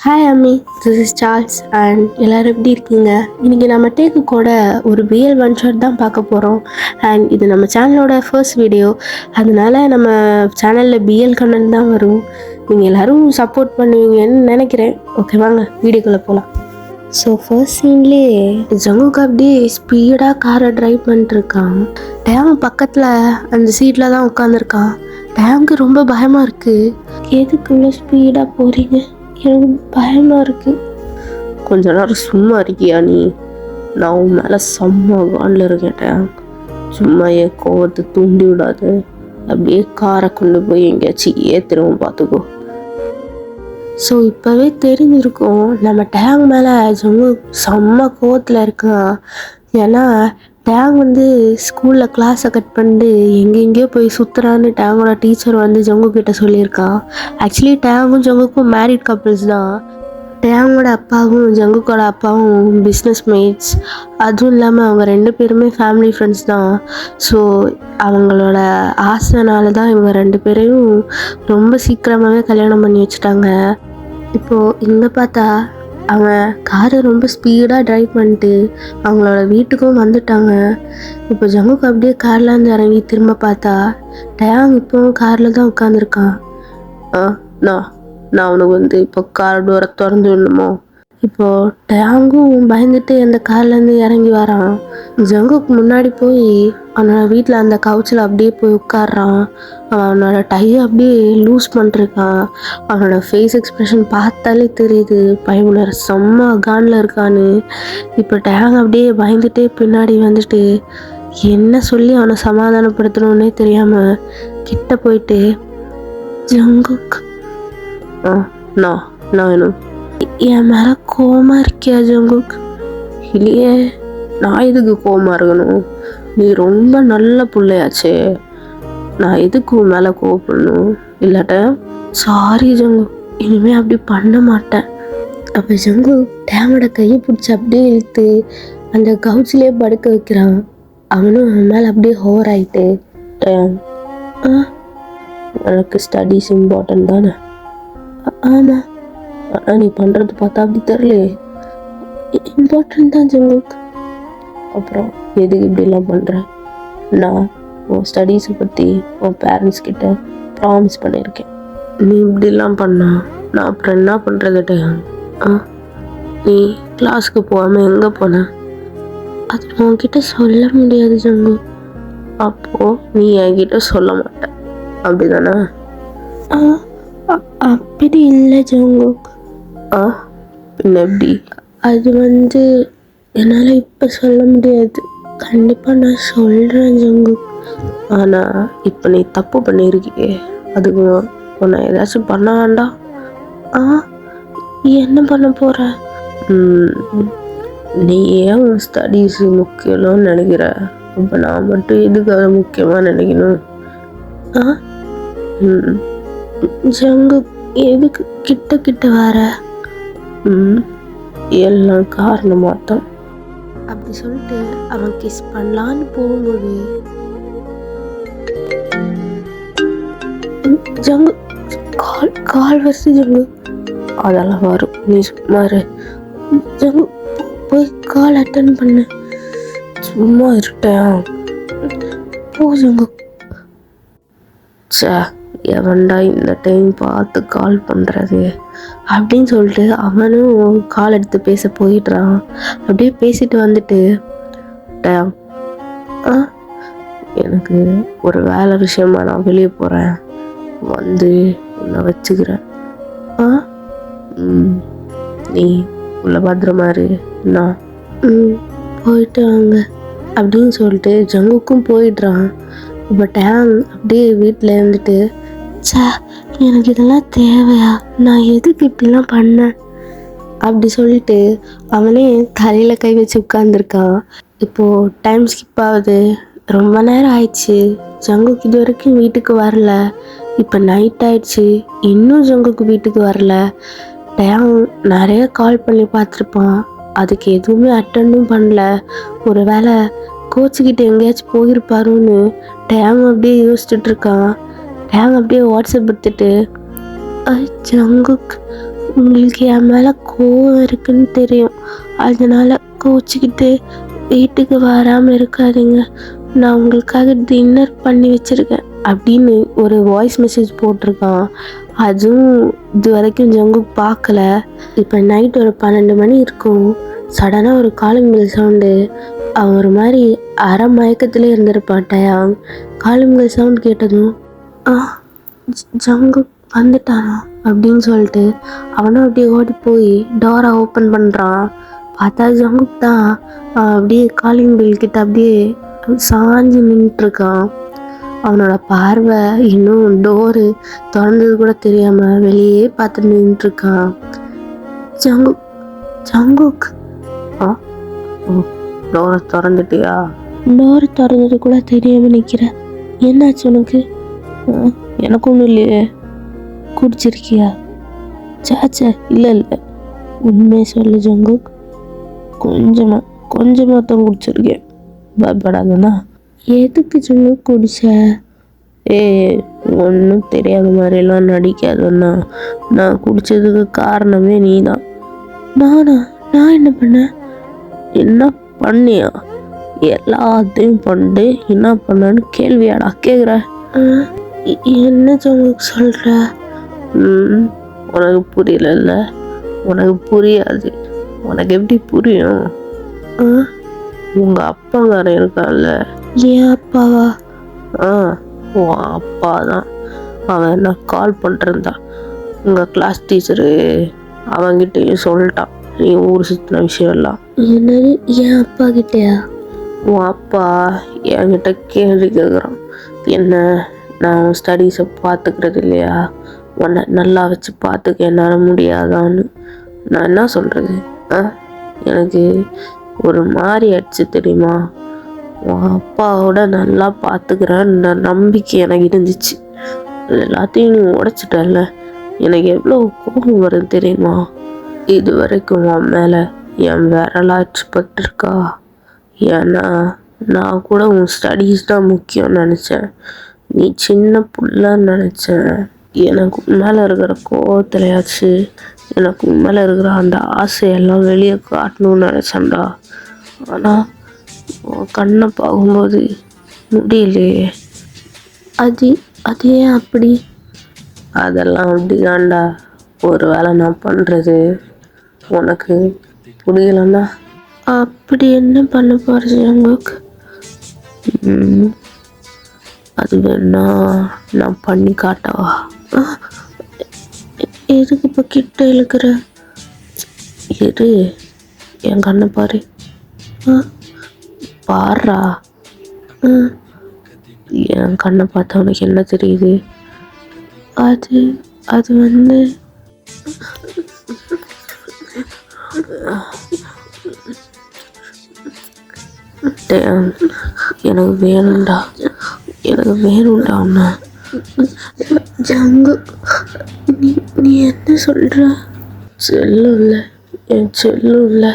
Hi அம்மி, this is Charles and எல்லோரும் எப்படி இருக்கீங்க? இன்றைக்கி நம்ம டேக்கு கூட ஒரு பிஎல் ஒன் ஷாட் தான் பார்க்க போகிறோம். அண்ட் இது நம்ம சேனலோட ஃபர்ஸ்ட் வீடியோ, அதனால நம்ம சேனலில் பிஎல் கண்டென்ட் தான் வரும். நீங்கள் எல்லோரும் சப்போர்ட் பண்ணுவீங்கன்னு நினைக்கிறேன். ஓகே, வாங்க வீடியோக்குள்ளே போகலாம். ஸோ ஃபர்ஸ்ட் சீன்லேயே ஜங்குக்கு அப்படியே ஸ்பீடாக காரை ட்ரைவ் பண்ணிட்டுருக்கான். டேம் பக்கத்தில் அந்த சீட்டில் தான் உட்காந்துருக்கான். டேமுக்கு ரொம்ப பயமாக இருக்குது. எதுக்குள்ளே ஸ்பீடாக போகிறீங்க? எனக்கு பயமாக இருக்குது. கொஞ்ச நேரம் சும்மா இருக்கியா நீ? நான் உன் மேலே செம்ம காண்டில் இருக்கேன். சும்மா என் கோவத்தை தூண்டி விடாது. அப்படியே காரை கொண்டு போய் எங்கேயாச்சும் ஏற்றுருவோம், பார்த்துக்கோ. ஸோ இப்போவே தெரிஞ்சிருக்கும் நம்ம டேங் மேலே ஜம்மு செம்ம கோவத்தில் இருக்கான். ஏன்னா டேங் வந்து ஸ்கூலில் கிளாஸை கட் பண்ணிட்டு எங்கெங்கேயோ போய் சுற்றுறான்னு டேங்கோட டீச்சர் வந்து ஜங்கு கிட்ட சொல்லியிருக்கான். ஆக்சுவலி டேங்கும் ஜங்குக்கும் மேரிட் கப்புள்ஸ் தான். டேங்கோட அப்பாவும் ஜங்குக்கோட அப்பாவும் பிஸ்னஸ் மேட்ஸ். அதுவும் இல்லாமல் அவங்க ரெண்டு பேருமே ஃபேமிலி ஃப்ரெண்ட்ஸ் தான். ஸோ அவங்களோட ஆசைனால தான் இவங்க ரெண்டு பேரையும் ரொம்ப சீக்கிரமாகவே கல்யாணம் பண்ணி வச்சுட்டாங்க. இப்போது இங்கே பார்த்தா அவன் காரை ரொம்ப ஸ்பீடாக ட்ரைவ் பண்ணிட்டு அவங்களோட வீட்டுக்கும் வந்துட்டாங்க. இப்போ ஜங்குக்கு அப்படியே கார்லேருந்து இறங்கி திரும்ப பார்த்தா டயாங் இப்போவும் காரில் தான் உட்காந்துருக்கான். நான் அவனுக்கு வந்து இப்போ கார் டோரை திறந்து விடணுமோ? இப்போது டயாங்கும் பயந்துட்டு அந்த கார்லேருந்து இறங்கி வரான். ஜங்குக்கு முன்னாடி போய் அவனோட வீட்டில் அந்த கவுச்சில் அப்படியே போய் உட்காடுறான். அவனோட டையை அப்படியே லூஸ் பண்ணிருக்கான். அவனோட ஃபேஸ் எக்ஸ்ப்ரெஷன் பார்த்தாலே தெரியுது பையனோட செம்ம கானில் இருக்கான்னு. இப்போ டயாங் அப்படியே பயந்துட்டே பின்னாடி வந்துட்டு என்ன சொல்லி அவனை சமாதானப்படுத்தணுன்னே தெரியாமல் கிட்ட போயிட்டு ஜங்குக் நான் வேணும். என் மேலே கோவமாக இருக்கியா ஜங்குக்? இல்லையே, நான் எதுக்கு கோவமாக இருக்கணும்? நீ ரொம்ப நல்ல பிள்ளையாச்சே. நான் எதுக்கு உன் மேலே கோவப்படணும்? இல்லாட்ட சாரி ஜங்கு, இனிமேல் அப்படி பண்ண மாட்டேன். அப்போ ஜங்கு டேமோட கையை பிடிச்சி அப்படியே இழுத்து அந்த கவுச்சிலே படுக்க வைக்கிறான். அவனும் அவன் மேலே அப்படியே ஹோவர் ஆகிட்டு எனக்கு ஸ்டடீஸ் இம்பார்ட்டன்ட் தானே? ஆமாம். ஆனால் நீ பண்ணுறது பார்த்தா அப்படி தெரியலையே. இம்பார்ட்டன்ட் தான் ஜங்குக். அப்புறம் எதுக்கு இப்படிலாம் பண்ணுறேன்? நான் உன் ஸ்டடீஸை பற்றி உன் பேரண்ட்ஸ் கிட்ட ப்ராமிஸ் பண்ணியிருக்கேன். நீ இப்படிலாம் பண்ணா நான் அப்புறம் என்ன பண்ணுறது? நீ கிளாஸுக்கு போகாமல் எங்கே போன? அது உன்கிட்ட சொல்ல முடியாது ஜங்கு. அப்போது நீ என்கிட்ட சொல்ல மாட்டேன், அப்படி தானே? அப்படி இல்லை ஜங்குக். பின்ன எப்படி? அது வந்து என்னால் இப்போ சொல்ல முடியாது. கண்டிப்பாக நான் சொல்கிறேன் ஜங்குக். ஆனால் இப்போ நீ தப்பு பண்ணியிருக்கியே, அதுக்கு உன்னை ஏதாச்சும் பண்ண வேண்டாம்? என்ன பண்ண போகிற? நீ ஏன் உன் ஸ்டடீஸ் முக்கியம்னு நினைக்கிற? இப்போ நான் மட்டும் எதுக்கு அதை முக்கியமாக நினைக்கணும்? ஜங்குக் எதுக்கு கிட்ட கிட்ட வர? எல்லாம் காரணமாக தான். அப்படி சொல்லிட்டு அவன் கிஸ் பண்ணலான்னு போகும்போது ஜங்கு கால் வருது. ஜங்கு அதெல்லாம் வரும், நீ சும்மா இரு. ஜங்கு போய் கால் அட்டன் பண்ணு. சும்மா இருட்டேன். போ ஜங்கு. எவன்டா இந்த டைம் பார்த்து கால் பண்ணுறது அப்படின்னு சொல்லிட்டு அவனும் கால் எடுத்து பேச போயிடுறான். அப்படியே பேசிட்டு வந்துட்டு எனக்கு ஒரு வேலை விஷயமா நான் வெளியே போகிறேன், வந்து உன்னை வச்சுக்கிறேன். நீ உள்ள பத்திரமா இரு. நான் போயிட்டு வாங்க அப்படின்னு சொல்லிட்டு ஜங்குக்கும் போயிடுறான். இப்போ டேங் அப்படியே வீட்டில் இருந்துட்டு எனக்கு இதெல்லாம் தேவையா? நான் எதுக்கு இப்படிலாம் பண்ணேன் அப்படி சொல்லிட்டு அவனே தலையில் கை வச்சு உட்காந்துருக்கான். இப்போது டைம் ஸ்கிப் ஆகுது. ரொம்ப நேரம் ஆயிடுச்சு. ஜங்குக்கு இது வரைக்கும் வீட்டுக்கு வரல. இப்போ நைட் ஆயிடுச்சு, இன்னும் ஜங்குக்கு வீட்டுக்கு வரல. டேங் நிறைய கால் பண்ணி பார்த்துருப்பான், அதுக்கு எதுவுமே அட்டெண்டும் பண்ணல. ஒரு வேளை கோச்சுக்கிட்டு எங்கேயாச்சும் போயிருப்பாருன்னு டேங் அப்படியே யோசிச்சுட்டு இருக்கான். டேங் அப்படியே வாட்ஸ்அப் எடுத்துட்டு ஜங்குக் உங்களுக்கு என் மேலே கோவம் இருக்குன்னு தெரியும். அதனால கோச்சிக்கிட்டு வீட்டுக்கு வராமல் இருக்காதீங்க. நான் உங்களுக்காக டின்னர் பண்ணி வச்சுருக்கேன் அப்படின்னு ஒரு வாய்ஸ் மெசேஜ் போட்டிருக்கான். அதுவும் இது வரைக்கும் ஜங்குக் பார்க்கல. இப்போ நைட் ஒரு 12 மணி இருக்கும். சடனாக ஒரு காலிங் பெல் சவுண்டு. அவன் ஒரு மாதிரி அரை மயக்கத்திலே இருந்திருப்பான் டயாங். காலிங் பெல் சவுண்ட் கேட்டதும் ஜங்குக் வந்துட்டானா அப்படின்னு சொல்லிட்டு அவனும் அப்படியே ஓடி போய் டோரை ஓப்பன் பண்ணுறான். பார்த்தா ஜங்குக் தான் அப்படியே காலிங் பெல் கிட்ட அப்படியே சாஞ்சு நின்றுட்டுருக்கான். அவனோட பார்வை இன்னும் டோரு திறந்தது கூட தெரியாமல் வெளியே பார்த்து நின்றுட்டுருக்கான். ஜங்குக் ஜங்குக் டோரை திறந்துட்டியா? டோர் திறந்தது கூட தெரியாமல் நிற்கிறேன். என்னாச்சு உனக்கு? எனக்கு ஒன்றும் இல்லையே. குடிச்சிருக்கியா? சாச்சா இல்லை இல்லை, உண்மையை சொல்லு ஜங்குக். கொஞ்சமாக தான் குடிச்சிருக்கேன். பயப்படாதுண்ணா. எதுக்கு ஜங்குக் குடிச்ச? ஒன்றும் தெரியாத மாதிரிலாம் நடிக்காதுண்ணா. நான் குடித்ததுக்கு காரணமே நீ தான். நானா? நான் என்ன பண்ணேன்? என்ன பண்ணியா? எல்லாத்தையும் பண்ணிட்டு என்ன பண்ணான்னு கேள்வியாடா கேட்குற? என்ன ஜங்குக் சொல்கிற? உனக்கு புரியல. உனக்கு புரியாது. உனக்கு எப்படி புரியும்? உங்கள் அப்பாக்காரன் இருக்கான்ல. ஏன் அப்பாவா? உன் அப்பா தான். அவன் என்ன கால் பண்ணிருந்தான். உங்கள் கிளாஸ் டீச்சரு அவங்கிட்டையும் சொல்லிட்டான் நீ ஊர் சுற்றின விஷயம் எல்லாம். என்னது? என் அப்பா கிட்டயா? உன் அப்பா என்கிட்ட கேள்வி கேட்குறான். என்ன, நான் ஸ்டடீஸை பார்த்துக்கிறது இல்லையா? உன்னை நல்லா வச்சு பார்த்துக்க என்னால் முடியாதான்னு. நான் என்ன சொல்கிறது? எனக்கு ஒரு மாதிரி ஆயிடுச்சு தெரியுமா? உன் அப்பாவோட நல்லா பார்த்துக்கிறேன்ற நம்பிக்கை எனக்கு இருந்துச்சு. எல்லாத்தையும் நீ உடைச்சிட்டல. எனக்கு எவ்வளோ கோபம் வருது தெரியுமா? இது வரைக்கும் உன் மேலே என் விரலாச்சு பட்டிருக்கா? ஏன்னா நான் கூட உன் ஸ்டடீஸ் தான் முக்கியம்னு நினச்சேன். நீ சின்ன புள்ளன்னு நினச்சேன். எனக்கு மேலே இருக்கிற கோவத்துலையாச்சு எனக்கு மேலே இருக்கிற அந்த ஆசையெல்லாம் வெளியே காட்டணும்னு நினச்சேன்டா. ஆனால் உன் கண்ணை பார்க்கும்போது முடியலையே. அது ஏன் அப்படி? அதெல்லாம் அப்படிதான்டா. ஒரு வேளை நான் பண்ணுறது உனக்கு புரியலன்னா அப்படி என்ன பண்ண போகிறது ஜங்குக்? அது வேணா நான் பண்ணி காட்டவா? எதுக்கு இப்போ கிட்ட இழுக்கிற? இரு, என் கண்ணை பாரு. பாடுறா. என் கண்ணை பார்த்தா உனக்கு என்ன தெரியுது? அது வந்து எனக்கு வேணும்டா. அண்ணா. ஜங்கு, நீ என்ன சொல்கிற? செல்லும் இல்லை, என் செல்லும் இல்லை.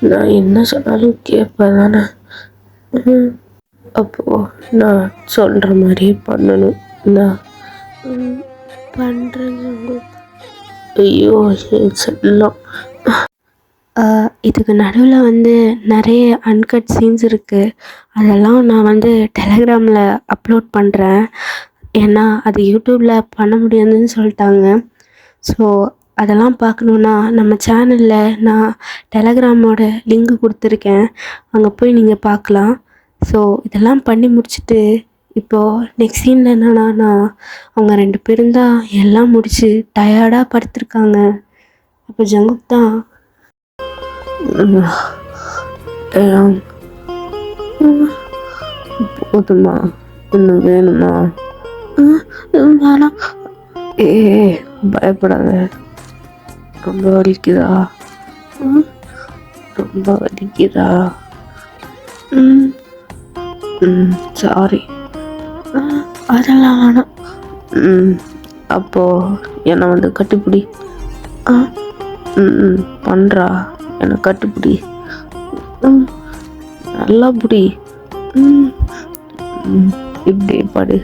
நான் என்ன சொன்னாலும் கேட்பேன் தானே. அப்போது நான் சொல்கிற மாதிரியே பண்ணணும். நான் பண்ணுறேன் ஜங்கு. ஐயோ என் செல்லம். இதுக்கு நடுவில் வந்து நிறைய அன்கட் சீன்ஸ் இருக்குது. அதெல்லாம் நான் வந்து டெலகிராமில் அப்லோட் பண்ணுறேன். ஏன்னா அது யூடியூப்பில் பண்ண முடியாதுன்னு சொல்லிட்டாங்க. ஸோ அதெல்லாம் பார்க்கணுன்னா நம்ம சேனலில் நான் டெலகிராமோட லிங்க் கொடுத்துருக்கேன். அங்கே போய் நீங்கள் பார்க்கலாம். ஸோ இதெல்லாம் பண்ணி முடிச்சுட்டு இப்போது நெக்ஸ்ட் சீனில் என்னன்னா, நான் அவங்க 2 பேரும் தான் எல்லாம் முடித்து டயர்டாக படுத்திருக்காங்க. அப்போ ஜங்குக் தான் போதுமா, இன்னும் வேணுமா? வேணாம். பயப்படாத. ரொம்ப வலிக்குதா? ரொம்ப வலிக்குதா? சாரி. அதெல்லாம் வேணாம். அப்போ என்னை வந்து கட்டிப்பிடி. பண்ணுறா, என்னை கட்டிப்பிடி. நல்லா பிடி. இப்படி படு.